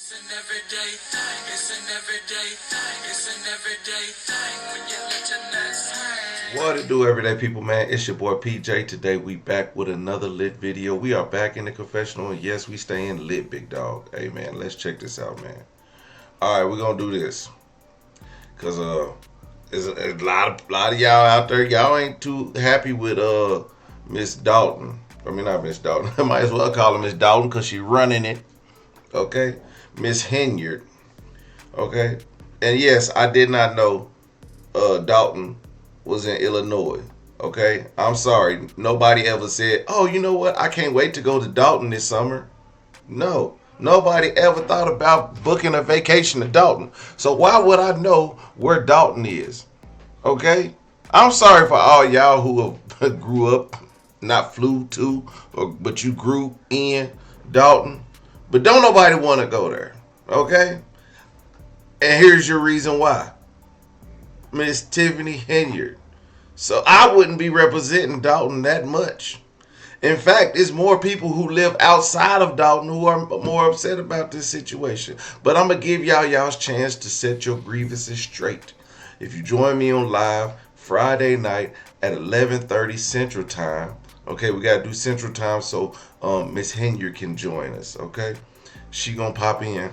It's an everyday thing. It's an everyday thing. It's an everyday thing when you let your nuts hang. What it do, everyday people, man? It's your boy PJ. Today we back with another lit video. We are back in the confessional, and yes, we stay in lit, big dog. Hey man, let's check this out, man. All right, we're gonna do this because there's a lot of y'all out there. Y'all ain't too happy with Miss Dalton. I mean, not Miss Dalton. I might as well call her Miss Dalton because she running it. Okay, Miss Henyard. Okay, and yes, I did not know Dalton was in Illinois. Okay, I'm sorry. Nobody ever said, "Oh, you know what? I can't wait to go to Dalton this summer." No, nobody ever thought about booking a vacation to Dalton. So why would I know where Dalton is? Okay, I'm sorry for all y'all who grew up, not flew to, but you grew in Dalton. But don't nobody want to go there. Okay, and here's your reason why. Miss Tiffany Henyard. So I wouldn't be representing Dalton that much. In fact, it's more people who live outside of Dalton who are more upset about this situation. But I'm going to give y'all's chance to set your grievances straight. If you join me on live Friday night at 11:30 Central Time, okay, we got to do Central Time so Miss Henyard can join us, okay? She going to pop in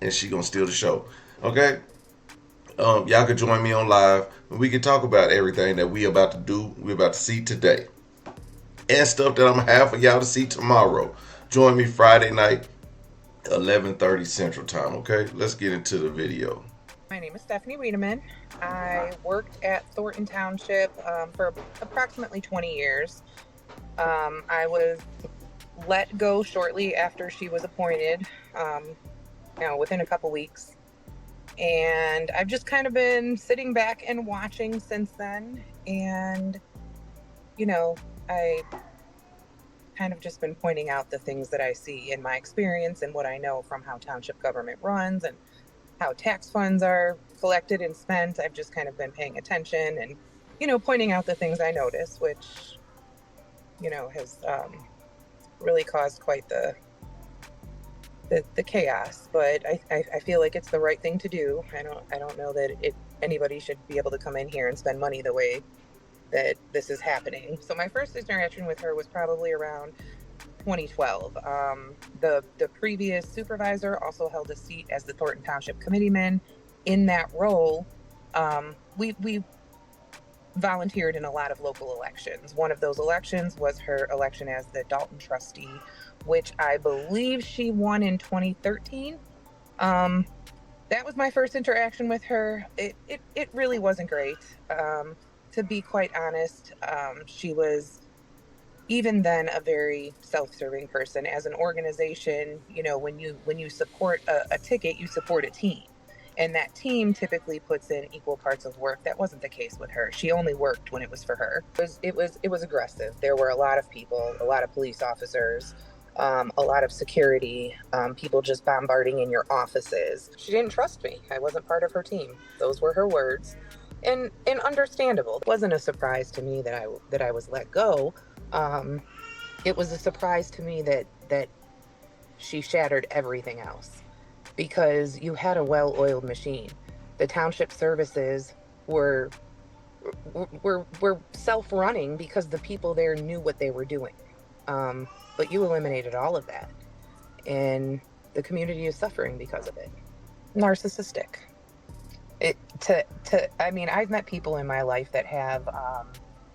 and she going to steal the show, okay? Y'all can join me on live and we can talk about everything that we about to do, we about to see today, and stuff that I'm gonna have for y'all to see tomorrow. Join me Friday night, 11:30 Central Time. Okay, let's get into the video. My name is Stephanie Wiedemann. I worked at Thornton Township for approximately 20 years. I was let go shortly after she was appointed, within a couple weeks. And I've just kind of been sitting back and watching since then. And, I kind of just been pointing out the things that I see in my experience and what I know from how township government runs and how tax funds are collected and spent. I've just kind of been paying attention and, pointing out the things I notice, which, has really caused quite the chaos. But I feel like it's the right thing to do. I don't know that anybody should be able to come in here and spend money the way that this is happening. So my first interaction with her was probably around 2012. The previous supervisor also held a seat as the Thornton Township committeeman. In that role, we volunteered in a lot of local elections. One of those elections was her election as the Dalton trustee, which I believe she won in 2013. That was my first interaction with her. It really wasn't great. To be quite honest, she was even then a very self-serving person. As an organization, when you support a ticket, you support a team. And that team typically puts in equal parts of work. That wasn't the case with her. She only worked when it was for her. It was aggressive. There were a lot of people, a lot of police officers, a lot of security, people just bombarding in your offices. She didn't trust me. I wasn't part of her team. Those were her words, and understandable. It wasn't a surprise to me that I was let go. It was a surprise to me that she shattered everything else. Because you had a well-oiled machine. The township services were self-running because the people there knew what they were doing. But you eliminated all of that, and the community is suffering because of it. Narcissistic. I've met people in my life that have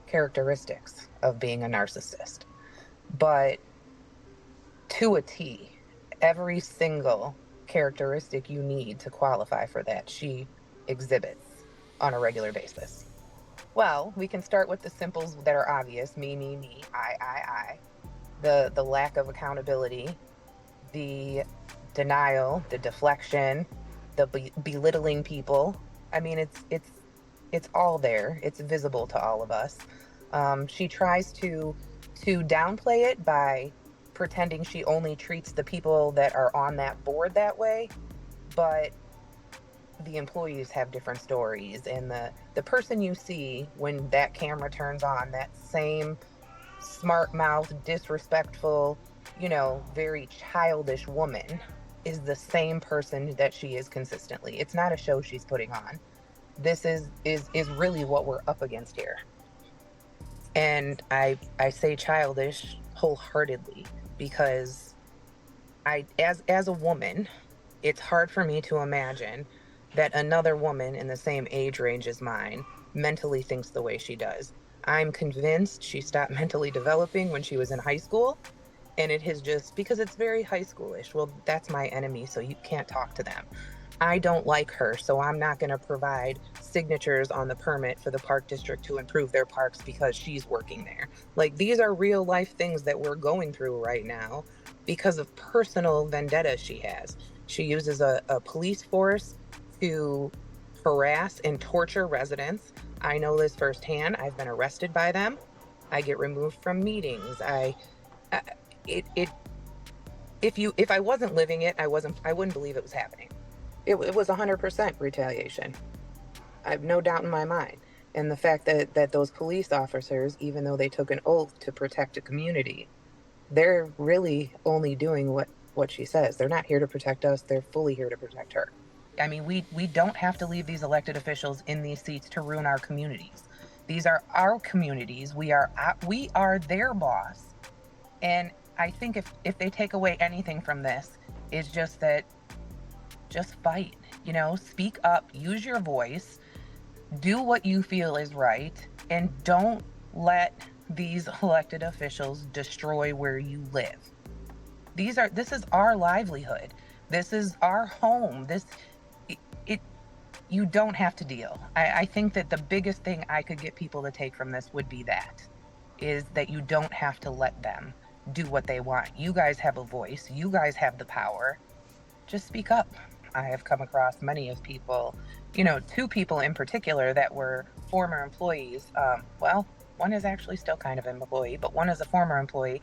characteristics of being a narcissist, but to a T, every single characteristic you need to qualify for that she exhibits on a regular basis. Well, we can start with the simples that are obvious: me, I. The lack of accountability, the denial, the deflection, the belittling people. I mean, it's all there. It's visible to all of us. She tries to downplay it by pretending she only treats the people that are on that board that way, but the employees have different stories, and the person you see when that camera turns on, that same smart mouth, disrespectful, very childish woman is the same person that she is consistently. It's not a show she's putting on. This is really what we're up against here. And I say childish wholeheartedly because as a woman, it's hard for me to imagine that another woman in the same age range as mine mentally thinks the way she does. I'm convinced she stopped mentally developing when she was in high school, and it has just, because it's very high schoolish. Well, that's my enemy, so you can't talk to them. I don't like her, so I'm not going to provide signatures on the permit for the park district to improve their parks because she's working there. Like, these are real life things that we're going through right now because of personal vendetta she has. She uses a police force to harass and torture residents. I know this firsthand. I've been arrested by them. I get removed from meetings. If I wasn't living it, I wouldn't believe it was happening. It was 100% retaliation. I have no doubt in my mind. And the fact that those police officers, even though they took an oath to protect a community, they're really only doing what she says. They're not here to protect us. They're fully here to protect her. I mean, we don't have to leave these elected officials in these seats to ruin our communities. These are our communities. We are their boss. And I think if they take away anything from this, it's just that, just fight, speak up, use your voice, do what you feel is right, and don't let these elected officials destroy where you live. This is our livelihood. This is our home. You don't have to deal. I think that the biggest thing I could get people to take from this would be is that you don't have to let them do what they want. You guys have a voice. You guys have the power. Just speak up. I have come across many of people, 2 people in particular that were former employees. Well, one is actually still kind of an employee, but one is a former employee.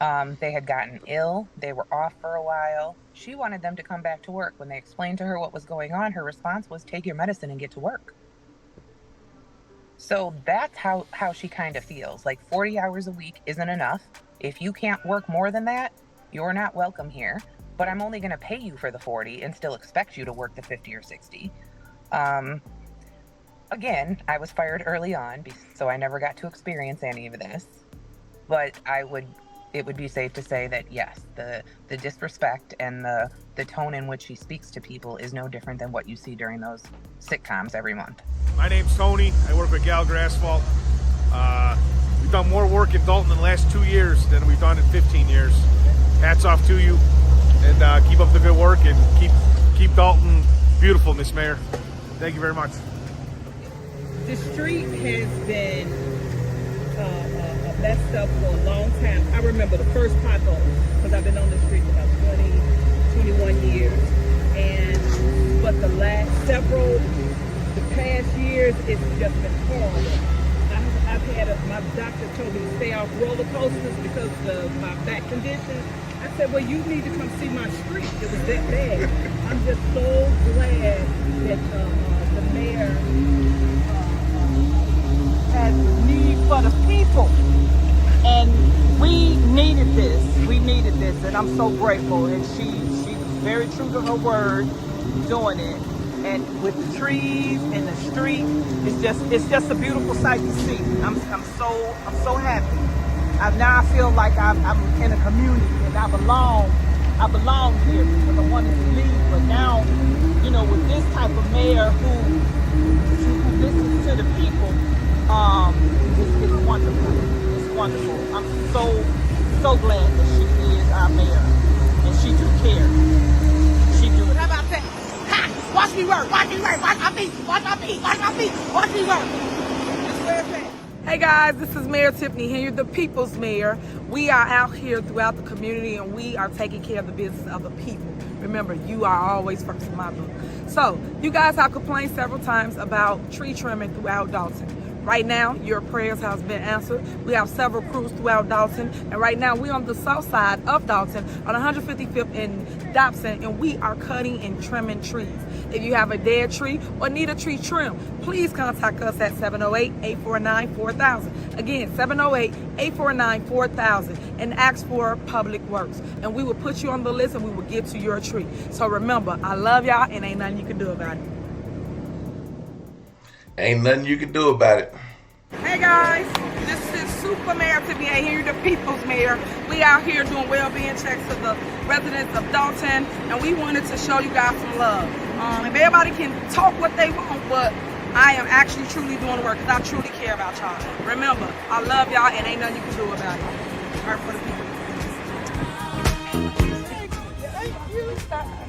They had gotten ill. They were off for a while. She wanted them to come back to work. When they explained to her what was going on, her response was, take your medicine and get to work. So that's how she kind of feels. Like 40 hours a week isn't enough. If you can't work more than that, you're not welcome here. But I'm only going to pay you for the 40 and still expect you to work the 50 or 60. Again, I was fired early on, so I never got to experience any of this. But it would be safe to say that yes, the disrespect and the tone in which she speaks to people is no different than what you see during those sitcoms every month. My name's Tony. I work with Gallagher Asphalt. We've done more work in Dalton in the last 2 years than we've done in 15 years. Hats off to you, and keep up the good work, and keep Dalton beautiful, Miss Mayor. Thank you very much. The street has been messed up for a long time. I remember the first pothole, because I've been on the street for about 21 years. But the past years, it's just been horrible. My doctor told me to stay off roller coasters because of my back condition. I said, well, you need to come see my street. It was that bad. I'm just so glad that the mayor has need for the people. And we needed this, and I'm so grateful. And she was very true to her word doing it. And with the trees and the street, it's just a beautiful sight to see. I'm so happy. Now I feel like I'm in a community and I belong here because I wanted to leave. But now, with this type of mayor who listens to the people, it's wonderful. It's wonderful. I'm so glad that she is our mayor and she do care. She do. How about that? Ha! Watch me work. Watch me work. Watch my feet. Watch my feet. Watch my feet. Watch me work. That's where it's at. Hey guys, this is Mayor Tiffany Henyard, the People's Mayor. We are out here throughout the community and we are taking care of the business of the people. Remember, you are always first in my book. So, you guys have complained several times about tree trimming throughout Dalton. Right now, your prayers has been answered. We have several crews throughout Dalton, and right now we're on the south side of Dalton on 155th and Dobson, and we are cutting and trimming trees. If you have a dead tree or need a tree trim, please contact us at 708-849-4000. Again, 708-849-4000, and ask for Public Works, and we will put you on the list and we will get to your tree. So remember, I love y'all, and ain't nothing you can do about it. Ain't nothing you can do about it. Hey guys, this is Super Mayor Tiffany here, the People's Mayor. We out here doing well-being checks to the residents of Dalton, and we wanted to show you guys some love. If everybody can talk what they want, but I am actually truly doing the work because I truly care about y'all. Remember, I love y'all, and ain't nothing you can do about it. All right, for the people.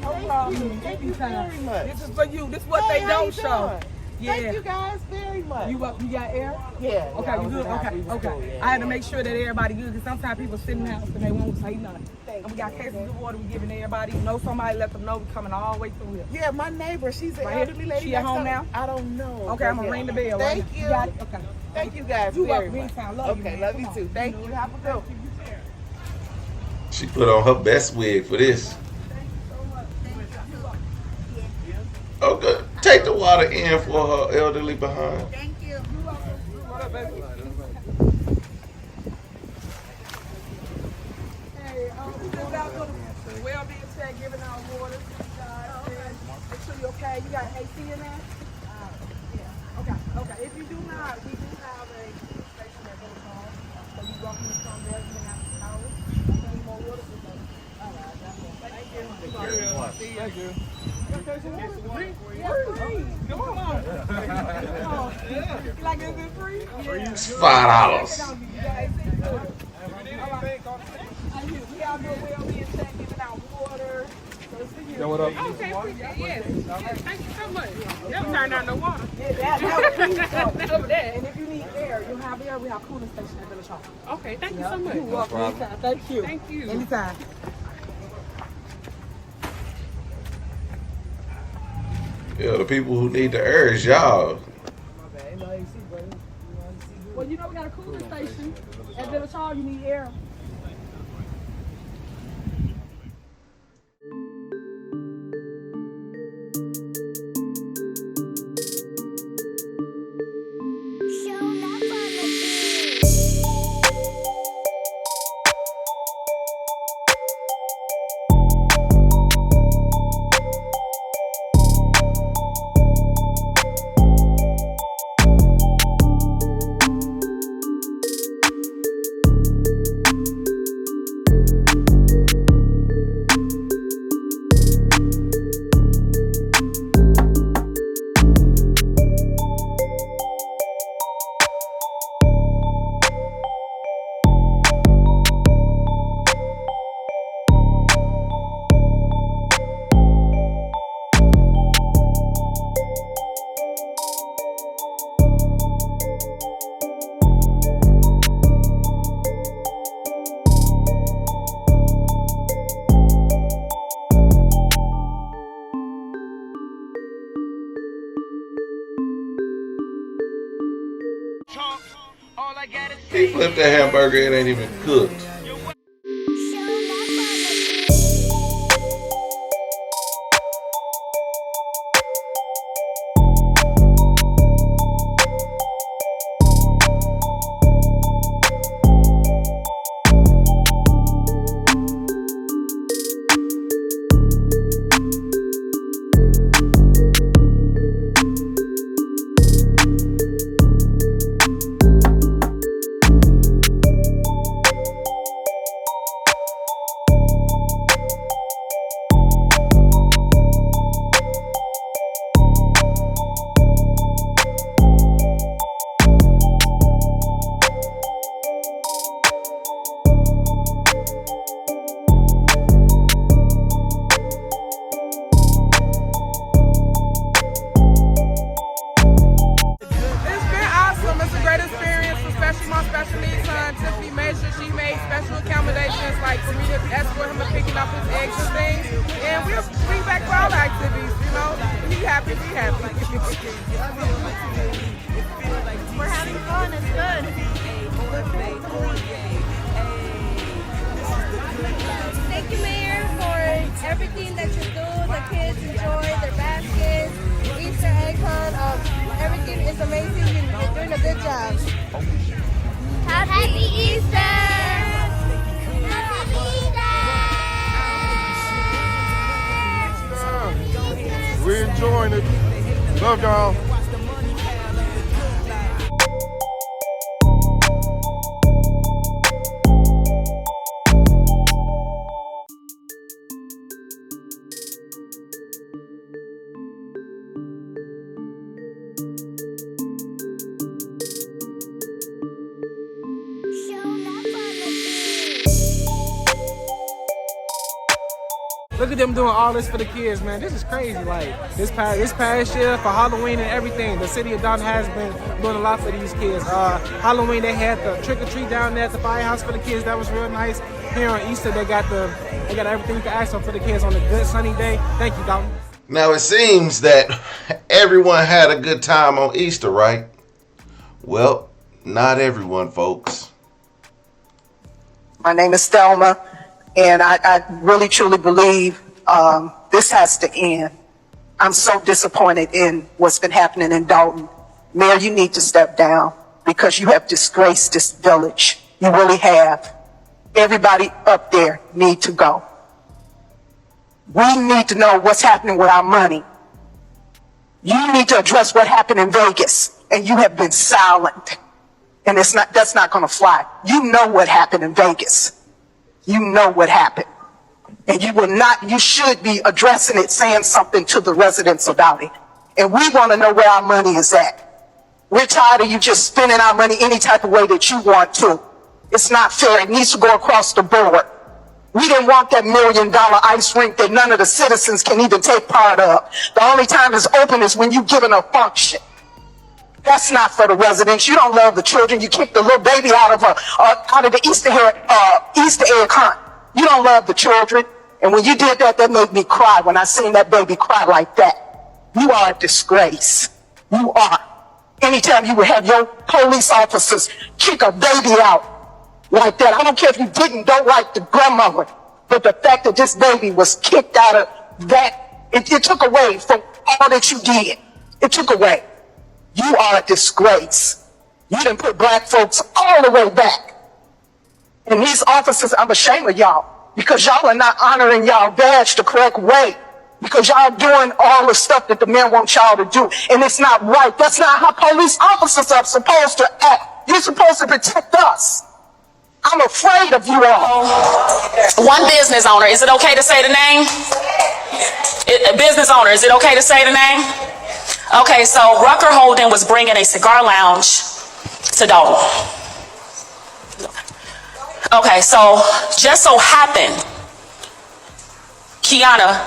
No problem. Thank you very much. This is for you. This is what they don't show. Yeah. Thank you guys very much. You got air? Yeah. Okay, you good? Okay. I had to make sure that everybody good because sometimes people sit in the house and they won't say nothing. And we got cases of water we giving everybody. You know somebody let them know we coming all the way through here. Yeah, my neighbor, she's an elderly lady. She at home now? I don't know. Okay, I'm gonna ring the bell. Thank right you. You got it? Okay. Thank you guys You very welcome much. anytime. Love you. Okay, Man. love Come you on. too. Thank you. Have a good one. She put on her best wig for this. Oh, good. Take the water in for her elderly behind. Thank you. What up, baby? Hey, we just out to the well-being check, giving out water. Make sure you're okay. You got AC in there? Yeah. Okay. If you do not, we do have a station that goes on. So you welcome to come there. You can have some towels. Any more water? All right. Thank you. Thank you. Okay, so what is free? Yeah, free. Come on. You like it free? Yeah. $5. We out there well-being check, giving out water. Yeah, what up? Okay, yes. Thank you so much. Never turned on the water. Yeah, that over there. And if you need air, you have air. We have cooling station at Village Hall. Okay, thank you so much. You're welcome. Anytime. Thank you. Thank you. Anytime. Yeah, the people who need the air is y'all. Well, you know we got a cooling station at Village Hall. You need air. He flipped that hamburger, it ain't even cooked. Tiffany made sure she made special accommodations like for me to escort him to picking up his eggs and things. And we'll bring back for all the activities, you know. He happy, we happy. We're having fun. It's good. Thank you, Mayor, for everything that you do. The kids enjoy their baskets, Easter egg hunt. Everything is amazing. You're doing a good job. Happy Easter! Happy Easter! We're enjoying it. Love y'all. Look at them doing all this for the kids, man. This is crazy. Like this past year for Halloween and everything, the city of Dalton has been doing a lot for these kids. Halloween they had the trick or treat down there at the firehouse for the kids. That was real nice. Here on Easter they got everything you can ask for the kids on a good sunny day. Thank you, Dalton. Now it seems that everyone had a good time on Easter, right? Well, not everyone, folks. My name is Thelma, and I really truly believe this has to end. I'm so disappointed in what's been happening in Dalton. Mayor, you need to step down because you have disgraced this village. You really have. Everybody up there need to go. We need to know what's happening with our money. You need to address what happened in Vegas, and you have been silent. And that's not going to fly. You know what happened in Vegas. You know what happened. And you should be addressing it, saying something to the residents about it. And we want to know where our money is at. We're tired of you just spending our money any type of way that you want to. It's not fair. It needs to go across the board. We didn't want that $1 million ice rink that none of the citizens can even take part of. The only time it's open is when you're giving a function. That's not for the residents. You don't love the children. You kicked the little baby out of the Easter egg hunt. You don't love the children. And when you did that, that made me cry when I seen that baby cry like that. You are a disgrace. You are. Anytime you would have your police officers kick a baby out like that, I don't care if you don't like the grandmother, but the fact that this baby was kicked out of that, it took away from all that you did. It took away. You are a disgrace. You done put black folks all the way back. And these officers, I'm ashamed of y'all because y'all are not honoring y'all badge the correct way because y'all doing all the stuff that the men want y'all to do. And it's not right. That's not how police officers are supposed to act. You're supposed to protect us. I'm afraid of you all. One business owner, is it okay to say the name? Business owner, is it okay to say the name? Okay, so Rucker Holden was bringing a cigar lounge to Dalton. Okay, so just so happened, Kiana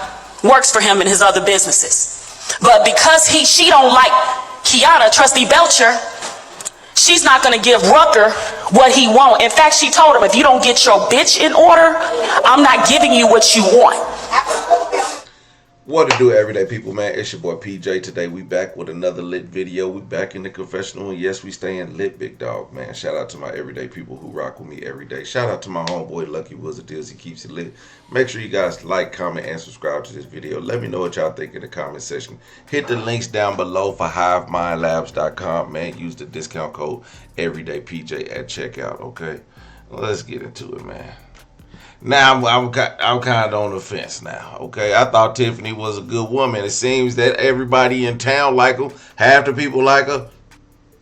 works for him in his other businesses. But because she don't like Kiana, Trustee Belcher, she's not going to give Rucker what he want. In fact, she told him, if you don't get your bitch in order, I'm not giving you what you want. What to do, everyday people, man? It's your boy PJ. Today we back with another lit video. We back in the confessional, and yes, we staying lit, big dog, man. Shout out to my everyday people who rock with me every day. Shout out to my homeboy Lucky Wizard Deals. He keeps it lit. Make sure you guys like, comment, and subscribe to this video. Let me know what y'all think in the comment section. Hit the links down below for HiveMindLabs.com, man. Use the discount code everydaypj at checkout. Okay, let's get into it, man. Now I'm kind of on the fence now. Okay, I thought Tiffany was a good woman. It seems that everybody in town like her. Half the people like her,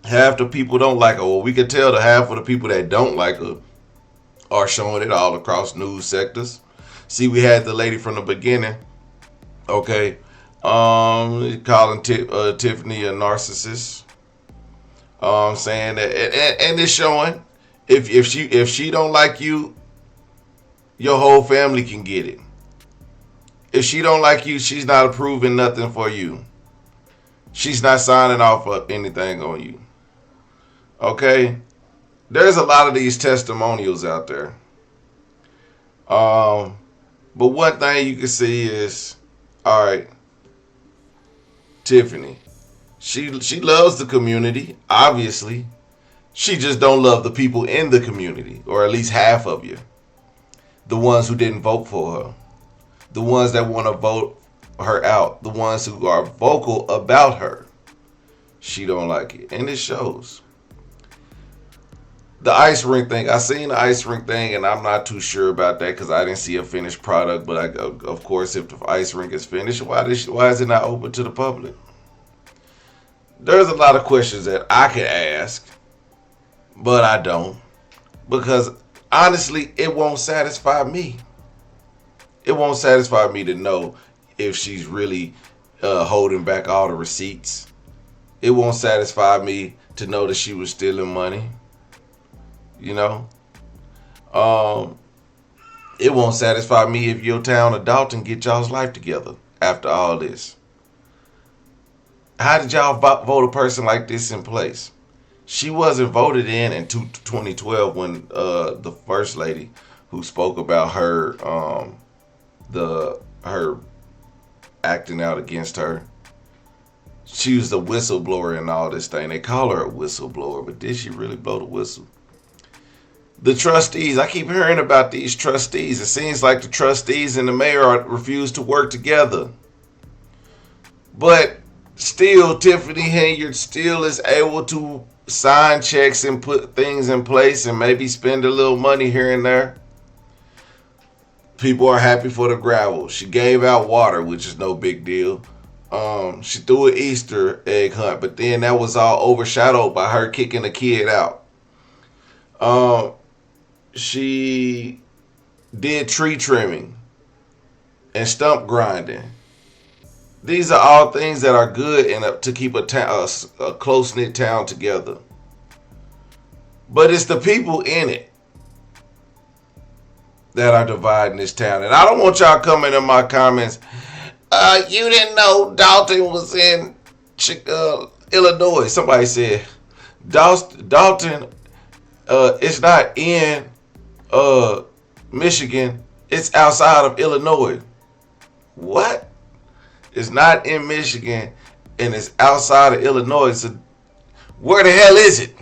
half the people don't like her. Well, we can tell the half of the people that don't like her are showing it all across news sectors. See, we had the lady from the beginning. Okay, calling Tiffany a narcissist. Saying that, and it's showing if she don't like you, your whole family can get it. If she don't like you, she's not approving nothing for you. She's not signing off of anything on you. Okay? There's a lot of these testimonials out there. But one thing you can see is, all right, Tiffany, she loves the community, obviously. She just don't love the people in the community, or at least half of you. The ones who didn't vote for her. The ones that want to vote her out. The ones who are vocal about her. She don't like it. And it shows. The ice rink thing. I seen the ice rink thing, and I'm not too sure about that because I didn't see a finished product. But of course, if the ice rink is finished, why is it not open to the public? There's a lot of questions that I could ask, but I don't. Because honestly, it won't satisfy me. It won't satisfy me to know if she's really holding back all the receipts. It won't satisfy me to know that she was stealing money. You know? It won't satisfy me if your town of Dalton get y'all's life together after all this. How did y'all vote a person like this in place? She wasn't voted in 2012 when the first lady who spoke about her her acting out against her. She was the whistleblower and all this thing. They call her a whistleblower, but did she really blow the whistle? The trustees, I keep hearing about these trustees. It seems like the trustees and the mayor refuse to work together. But still, Tiffany Henyard still is able to sign checks and put things in place and maybe spend a little money here and there. People are happy for the gravel. She gave out water, which is no big deal. She threw an Easter egg hunt, but then that was all overshadowed by her kicking a kid out. She did tree trimming and stump grinding. These are all things that are good and to keep a close-knit town together. But it's the people in it that are dividing this town. And I don't want y'all coming in my comments, you didn't know Dalton was in Illinois. Somebody said, Dalton it's not in Michigan. It's outside of Illinois. What? It's not in Michigan and it's outside of Illinois. So where the hell is it?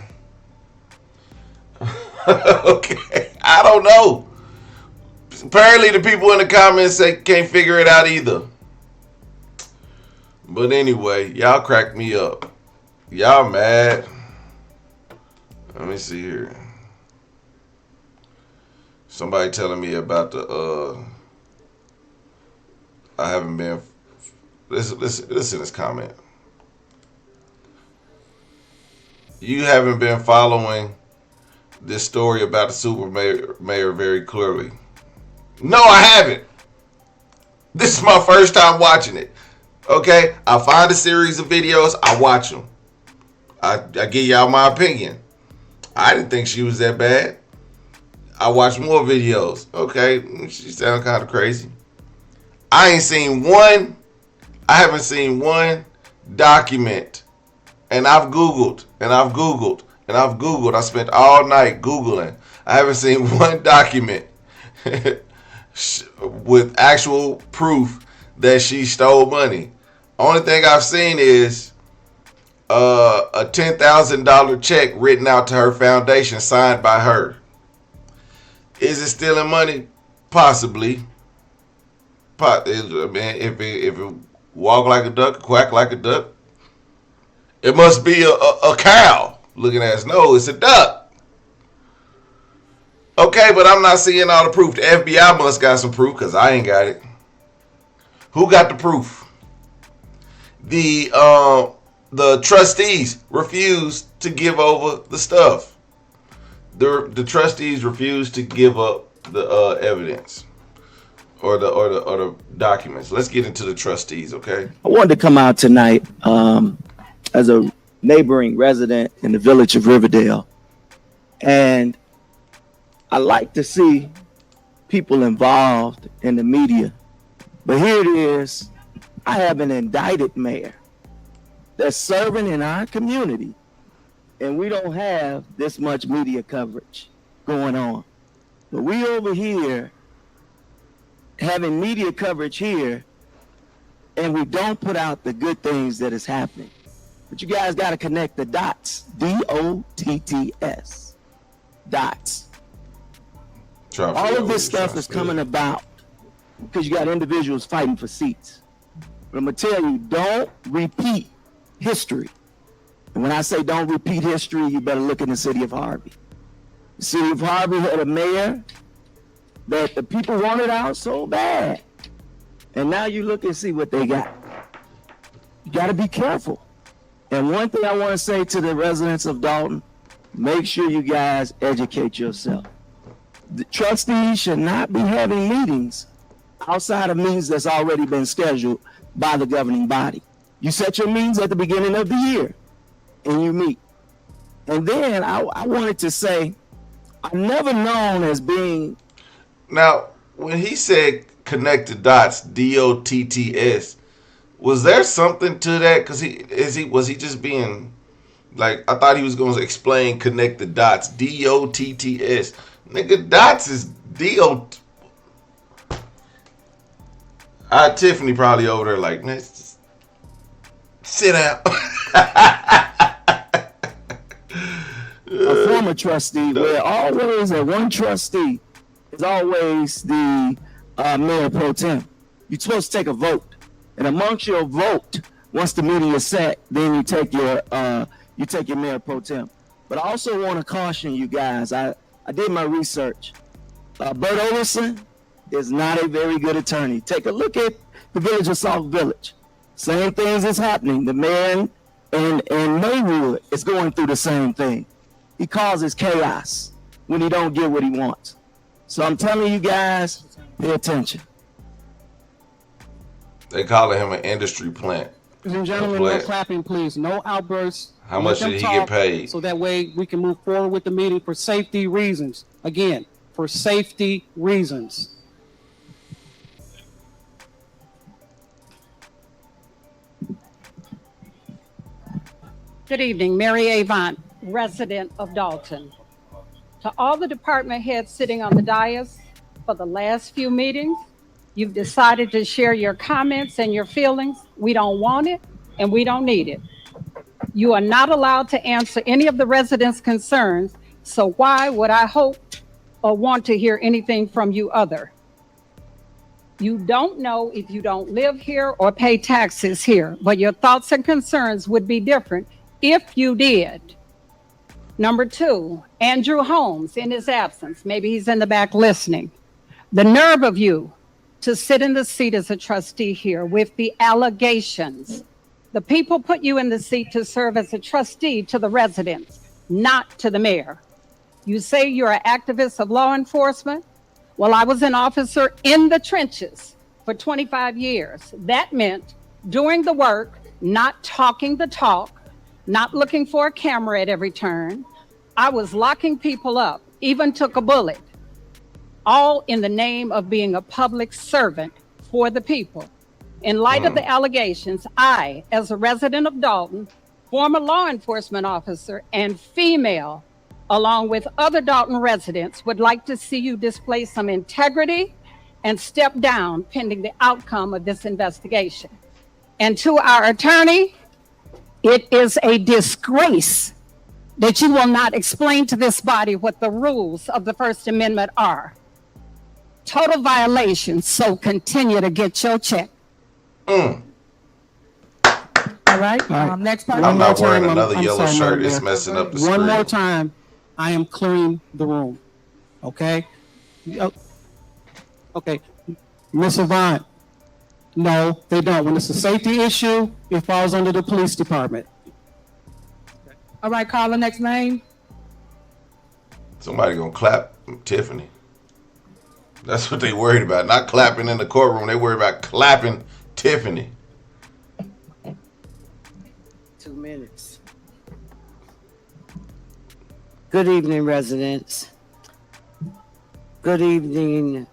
Okay, I don't know. Apparently the people in the comments say can't figure it out either. But anyway, y'all crack me up. Y'all mad? Let me see here. Somebody telling me about the I haven't been. Listen to this comment. You haven't been following this story about the super mayor very clearly. No, I haven't. This is my first time watching it. Okay? I find a series of videos. I watch them. I give y'all my opinion. I didn't think she was that bad. I watched more videos. Okay? She sounded kind of crazy. I haven't seen one document. And I've Googled. I spent all night Googling. I haven't seen one document with actual proof that she stole money. Only thing I've seen is a $10,000 check written out to her foundation signed by her. Is it stealing money? Possibly. If it walk like a duck, quack like a duck, it must be a cow looking at us. No, it's a duck. Okay, but I'm not seeing all the proof. The FBI must got some proof because I ain't got it. Who got the proof? The trustees refused to give over the stuff. The trustees refused to give up the evidence or the documents. Let's get into the trustees, okay? I wanted to come out tonight as a neighboring resident in the village of Riverdale, and I like to see people involved in the media. But here it is. I have an indicted mayor that's serving in our community, and we don't have this much media coverage going on. But we over here having media coverage here, and we don't put out the good things that is happening. But you guys got to connect the dots. DOTTS. Dots. All of this stuff is coming about because you got individuals fighting for seats. But I'm going to tell you, don't repeat history. And when I say don't repeat history, you better look in the city of Harvey. The city of Harvey had a mayor that the people wanted out so bad. And now you look and see what they got. You got to be careful. And one thing I want to say to the residents of Dalton, make sure you guys educate yourself. The trustees should not be having meetings outside of meetings that's already been scheduled by the governing body. You set your meetings at the beginning of the year and you meet. And then I wanted to say, I'm never known as being. Now, when he said connect the dots, DOTTS, was there something to that? Because was he just being like, I thought he was going to explain connect the dots, DOTTS. Nigga, dots is DOT. Tiffany probably over there like, man, just sit down. A former trustee, where always that one trustee is always the mayor pro tem. You're supposed to take a vote, and amongst your vote, once the meeting is set, then you take your mayor pro tem. But I also want to caution you guys. I did my research. Bert Olson is not a very good attorney. Take a look at the village of South Village. Same things is happening. The man in Maywood is going through the same thing. He causes chaos when he don't get what he wants. So I'm telling you guys, pay attention. They calling him an industry plant. Ladies and gentlemen, no clapping, please. No outbursts. How much did he get paid? So that way we can move forward with the meeting for safety reasons. Again, for safety reasons. Good evening, Mary Avant, resident of Dalton. To all the department heads sitting on the dais, for the last few meetings, you've decided to share your comments and your feelings. We don't want it and we don't need it. You are not allowed to answer any of the residents' concerns, so why would I hope or want to hear anything from you other? You don't know if you don't live here or pay taxes here, but your thoughts and concerns would be different if you did. Number two, Andrew Holmes in his absence, maybe he's in the back listening. The nerve of you to sit in the seat as a trustee here with the allegations. The people put you in the seat to serve as a trustee to the residents, not to the mayor. You say you're an activist of law enforcement. Well, I was an officer in the trenches for 25 years. That meant doing the work, not talking the talk, not looking for a camera at every turn. I was locking people up, even took a bullet, all in the name of being a public servant for the people. In light of the allegations, I, as a resident of Dalton, former law enforcement officer and female, along with other Dalton residents, would like to see you display some integrity and step down pending the outcome of this investigation. And to our attorney, it is a disgrace that you will not explain to this body what the rules of the First Amendment are. Total violation, so continue to get your check. All right. Next part. I'm not wearing another yellow shirt. It's messing up the screen. One more time, I am clearing the room. Okay? Okay. Ms. Avant, no, they don't. When it's a safety issue, it falls under the police department. All right, call the next name. Somebody gonna clap Tiffany. That's what they worried about. Not clapping in the courtroom. They worried about clapping Tiffany. 2 minutes. Good evening, residents. Good evening,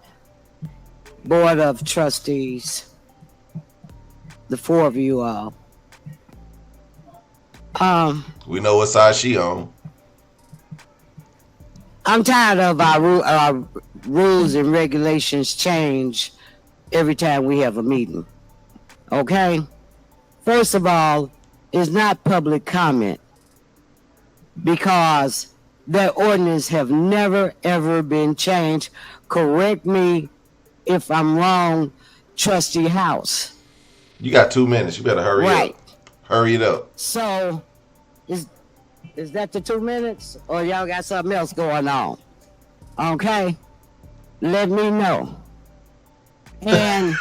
Board of Trustees. The four of you all. We know what side she on. I'm tired of our rules and regulations change every time we have a meeting. Okay? First of all, is not public comment because that ordinance have never ever been changed. Correct me if I'm wrong, Trustee House. You got 2 minutes. You better hurry up. Hurry it up. So is that the 2 minutes, or y'all got something else going on? Okay, let me know. And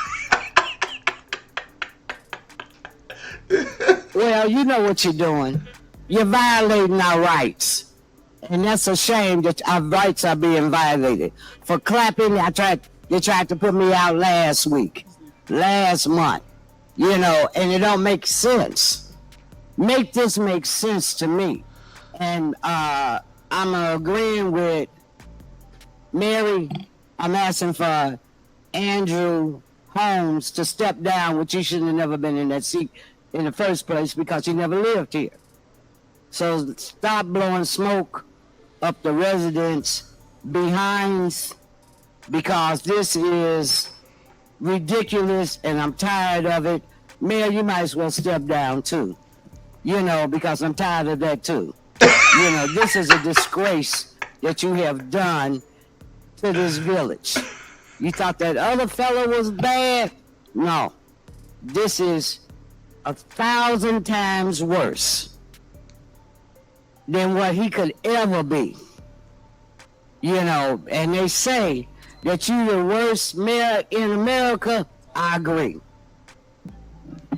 well, you know what you're doing. You're violating our rights, and that's a shame that our rights are being violated. For clapping, they tried to put me out last month, you know, and it don't make sense. Make this make sense to me. And I'm agreeing with Mary. I'm asking for Andrew Holmes to step down, which he should have never been in that seat in the first place because he never lived here. So stop blowing smoke up the residents' behinds because this is ridiculous and I'm tired of it. Mayor, you might as well step down too, you know, because I'm tired of that too. You know, this is a disgrace that you have done to this village. You thought that other fellow was bad? No, this is 1,000 times worse than what he could ever be. You know, and they say that you're the worst mayor in America. I agree.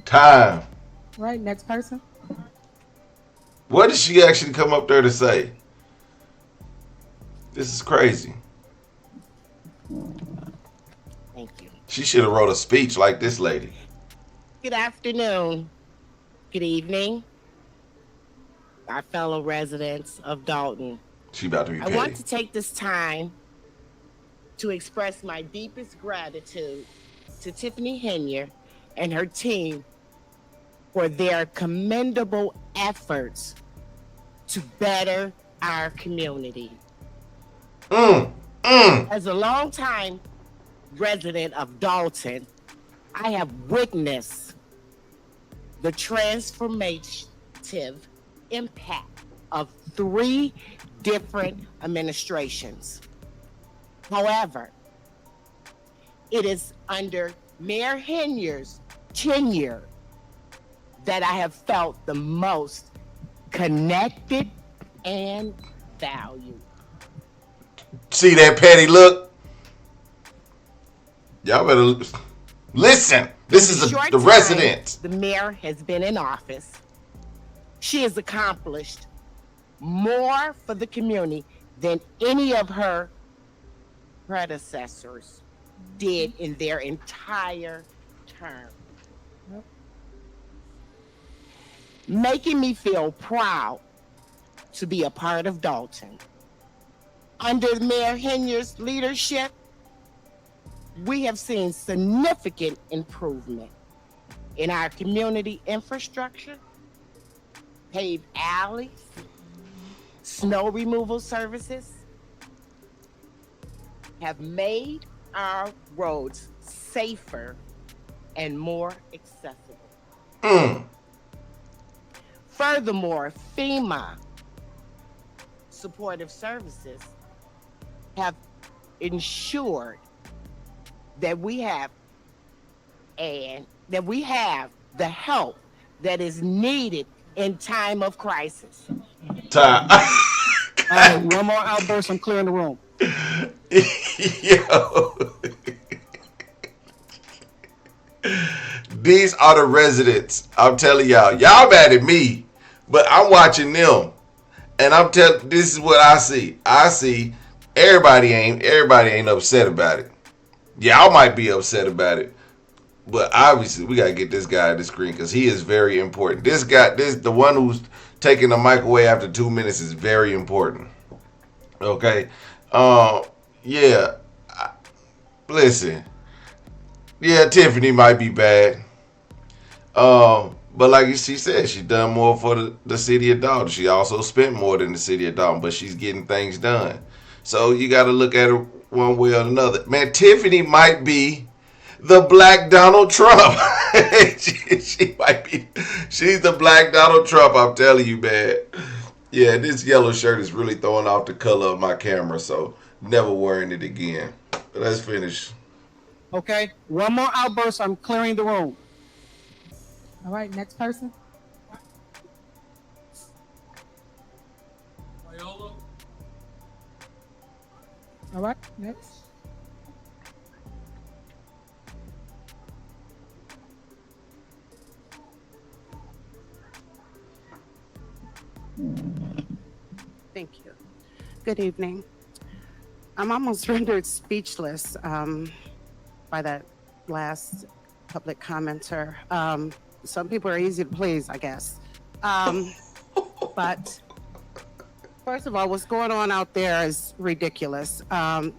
Time. Right, next person. What did she actually come up there to say? This is crazy. Thank you. She should have wrote a speech like this lady. Good afternoon. Good evening. Our fellow residents of Dalton. She about to be petty. I want to take this time to express my deepest gratitude to Tiffany Henyard and her team for their commendable efforts to better our community. As a longtime resident of Dalton, I have witnessed the transformative impact of 3 different administrations. However, it is under Mayor Henyard's tenure that I have felt the most connected and valued. See that petty look? Y'all better listen. This is the resident. The mayor has been in office. She has accomplished more for the community than any of her predecessors did in their entire term. Making me feel proud to be a part of Dalton. Under Mayor Henyard's leadership, we have seen significant improvement in our community infrastructure, paved alleys, snow removal services, have made our roads safer and more accessible. Furthermore, FEMA supportive services have ensured that we have the help that is needed in time of crisis. Time. One more outburst, I'm clearing the room. Yo. These are the residents. I'm telling y'all. Y'all mad at me, but I'm watching them. And I'm telling, this is what I see. I see everybody ain't upset about it. Y'all might be upset about it, but obviously we gotta get this guy on the screen because he is very important. This guy, the one who's taking the mic away after 2 minutes is very important. Okay, yeah. Listen, yeah, Tiffany might be bad, but like she said, she done more for the city of Dalton. She also spent more than the city of Dalton, but she's getting things done. So you got to look at it one way or another. Man, Tiffany might be the Black Donald Trump. she might be. She's the Black Donald Trump. I'm telling you, man. Yeah, this yellow shirt is really throwing off the color of my camera, so never wearing it again. But let's finish. Okay, one more outburst, I'm clearing the room. All right, next person. All right, next. Thank you. Good evening. I'm almost rendered speechless by that last public commenter. Some people are easy to please, I guess. But first of all, what's going on out there is ridiculous. I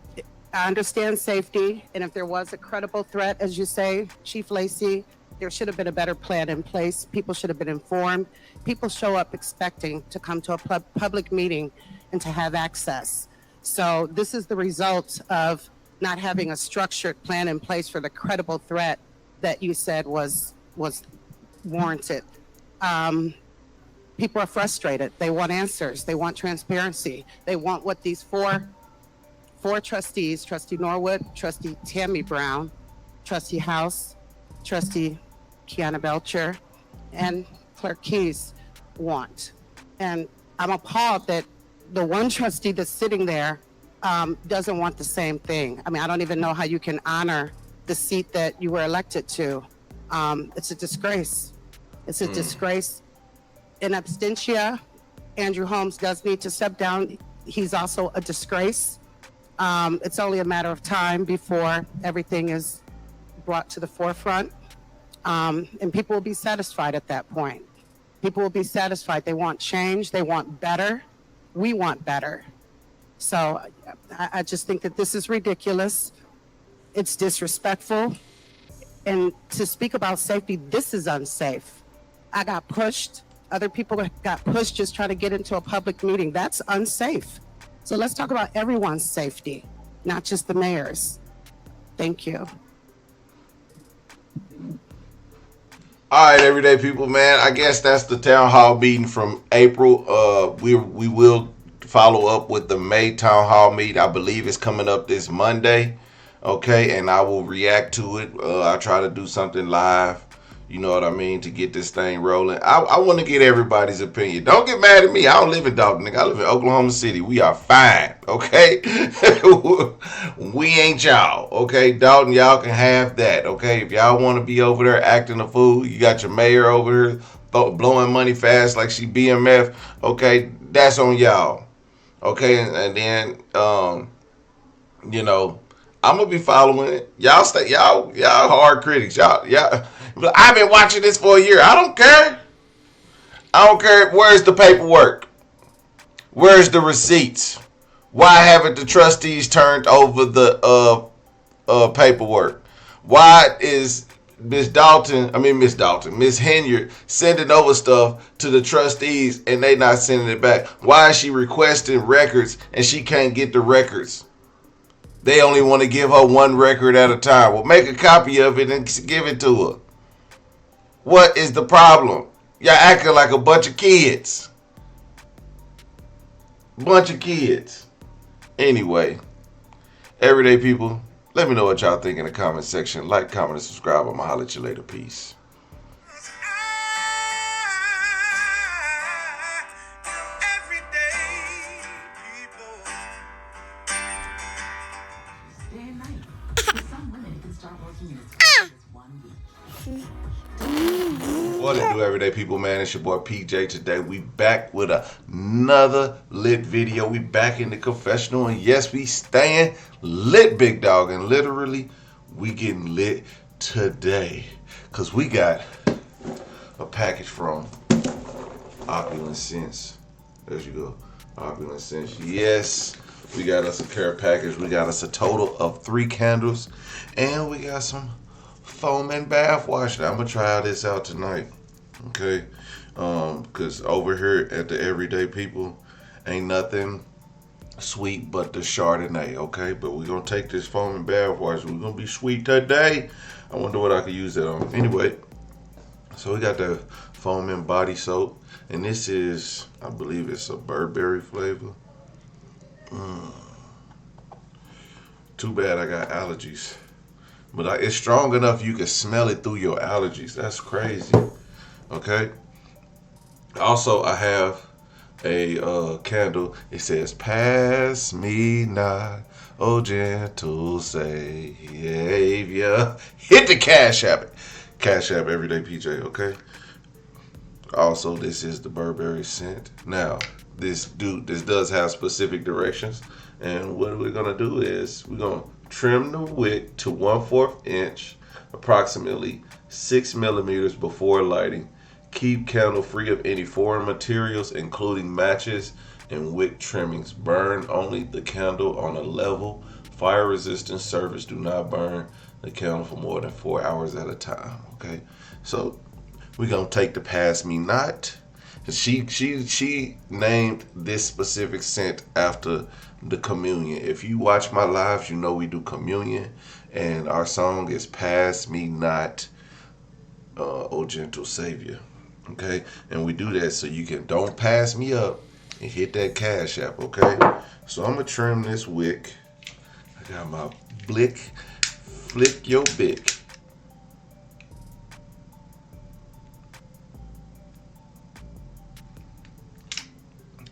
understand safety, and if there was a credible threat, as you say, Chief Lacey, there should have been a better plan in place. People should have been informed. People show up expecting to come to a public meeting and to have access. So this is the result of not having a structured plan in place for the credible threat that you said was warranted. People are frustrated. They want answers. They want transparency. They want what these four trustees, Trustee Norwood, Trustee Tammy Brown, Trustee House, Trustee Kiana Belcher, and Clerk Keys want. And I'm appalled that the one trustee that's sitting there doesn't want the same thing. I mean, I don't even know how you can honor the seat that you were elected to. It's a disgrace. It's a disgrace. In absentia, Andrew Holmes does need to step down. He's also a disgrace. It's only a matter of time before everything is brought to the forefront. And people will be satisfied at that point. People will be satisfied. They want change. They want better. We want better. So I just think that this is ridiculous. It's disrespectful. And to speak about safety, this is unsafe. I got pushed. Other people got pushed just trying to get into a public meeting. That's unsafe. So let's talk about everyone's safety, not just the mayor's. Thank you. All right, everyday people, man. I guess that's the town hall meeting from April. We will follow up with the May town hall meeting. I believe it's coming up this Monday. Okay, and I will react to it. I'll try to do something live. You know what I mean? To get this thing rolling. I want to get everybody's opinion. Don't get mad at me. I don't live in Dalton, nigga. I live in Oklahoma City. We are fine, okay? We ain't y'all, okay? Dalton, y'all can have that, okay? If y'all want to be over there acting a fool, you got your mayor over here blowing money fast like she BMF, okay? That's on y'all, okay? And then, you know, I'm gonna be following it. Y'all hard critics. Y'all. I've been watching this for a year. I don't care. I don't care. Where's the paperwork? Where's the receipts? Why haven't the trustees turned over the paperwork? Why is Miss Henyard sending over stuff to the trustees and they not sending it back? Why is she requesting records and she can't get the records? They only want to give her one record at a time. Well, make a copy of it and give it to her. What is the problem? Y'all acting like a bunch of kids. Anyway, everyday people, let me know what y'all think in the comment section. Like, comment, and subscribe. I'ma holler at you later. Peace. What it do, everyday people, man? It's your boy PJ. Today we back with another lit video. We back in the confessional, and yes, we staying lit, big dog. And literally, we getting lit today, cause we got a package from Opulence Scents. There you go, Opulence Scents. Yes, we got us a care package. We got us a total of 3 candles, and we got some foam and bath wash. I'm gonna try this out tonight, okay? Because over here at the Everyday People, ain't nothing sweet but the Chardonnay, okay? But we're gonna take this foaming bath wash. We're gonna be sweet today. I wonder what I could use that on. Anyway, so we got the foaming body soap, and this is, I believe it's a Burberry flavor. Too bad I got allergies, but it's strong enough you can smell it through your allergies. That's crazy. Okay. Also, I have a candle. It says, "Pass me not, oh gentle Savior." Hit the Cashapp. Cashapp Everyday PJ, okay? Also, this is the Burberry scent. Now, this does have specific directions. And what we're gonna do is we're gonna trim the wick to 1/4 inch, approximately 6 millimeters before lighting. Keep candle free of any foreign materials, including matches and wick trimmings. Burn only the candle on a level, fire-resistant surface. Do not burn the candle for more than 4 hours at a time. Okay, so we're gonna take the Pass Me Not. She named this specific scent after the communion. If you watch my lives, you know we do communion, and our song is "Pass Me Not, O Gentle Savior." Okay, and we do that so you can don't pass me up and hit that Cashapp. Okay, so I'm gonna trim this wick. I got my flick your bick.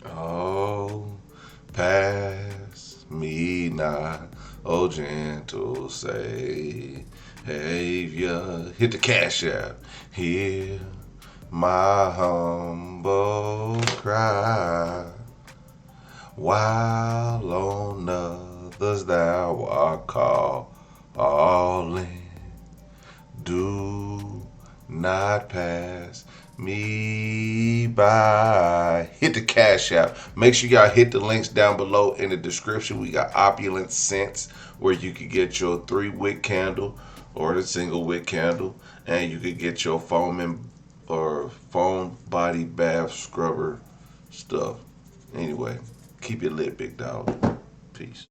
Oh, pass me not, oh gentle Savior. Hit the Cashapp. Hear my humble cry, while on others thou art calling. Do not pass me by. Hit the Cashapp. Make sure y'all hit the links down below in the description. We got Opulence Scents, where you can get your 3-wick candle or the single wick candle, and you could get your foam body bath scrubber stuff. Anyway, keep it lit, big dog. Peace.